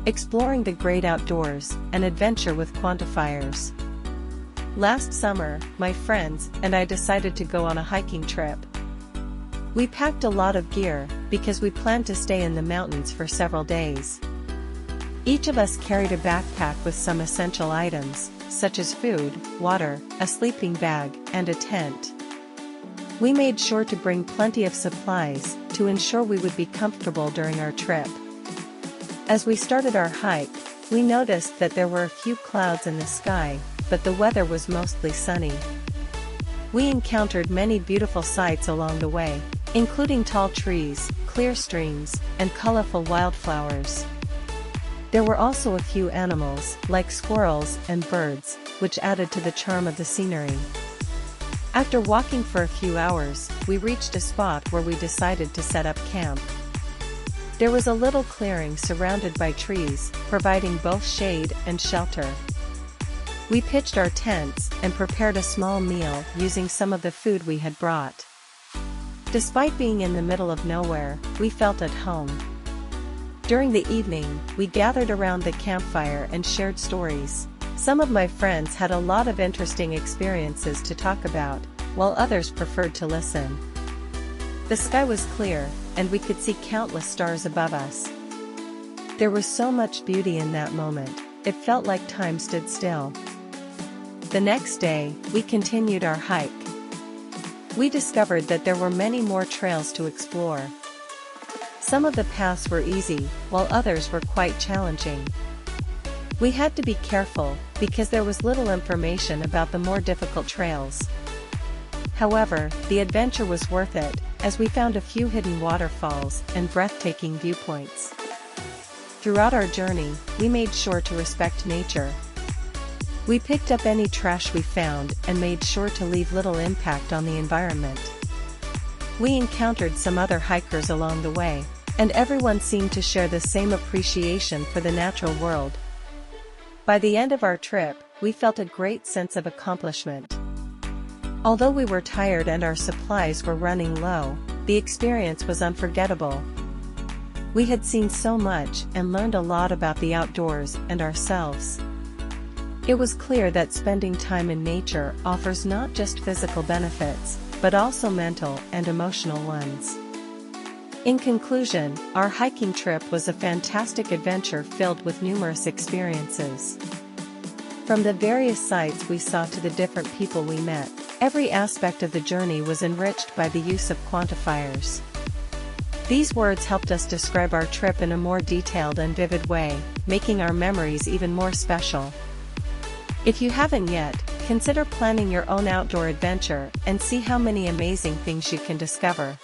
Exploring the great outdoors, an adventure with quantifiers. Last summer, my friends and I decided to go on a hiking trip. We packed a lot of gear, because we planned to stay in the mountains for several days. Each of us carried a backpack with some essential items, such as food, water, a sleeping bag, and a tent. We made sure to bring plenty of supplies, to ensure we would be comfortable during our trip. As we started our hike, we noticed that there were a few clouds in the sky, but the weather was mostly sunny. We encountered many beautiful sights along the way, including tall trees, clear streams, and colorful wildflowers. There were also a few animals, like squirrels and birds, which added to the charm of the scenery. After walking for a few hours, we reached a spot where we decided to set up camp. There was a little clearing surrounded by trees, providing both shade and shelter. We pitched our tents and prepared a small meal using some of the food we had brought. Despite being in the middle of nowhere, we felt at home. During the evening, we gathered around the campfire and shared stories. Some of my friends had a lot of interesting experiences to talk about, while others preferred to listen. The sky was clear, and we could see countless stars above us. There was so much beauty in that moment, it felt like time stood still. The next day, we continued our hike. We discovered that there were many more trails to explore. Some of the paths were easy, while others were quite challenging. We had to be careful, because there was little information about the more difficult trails. However, the adventure was worth it, as we found a few hidden waterfalls and breathtaking viewpoints. Throughout our journey, we made sure to respect nature. We picked up any trash we found and made sure to leave little impact on the environment. We encountered some other hikers along the way, and everyone seemed to share the same appreciation for the natural world. By the end of our trip, we felt a great sense of accomplishment. Although we were tired and our supplies were running low, the experience was unforgettable. We had seen so much and learned a lot about the outdoors and ourselves. It was clear that spending time in nature offers not just physical benefits, but also mental and emotional ones. In conclusion, our hiking trip was a fantastic adventure filled with numerous experiences. From the various sights we saw to the different people we met, every aspect of the journey was enriched by the use of quantifiers. These words helped us describe our trip in a more detailed and vivid way, making our memories even more special. If you haven't yet, consider planning your own outdoor adventure and see how many amazing things you can discover.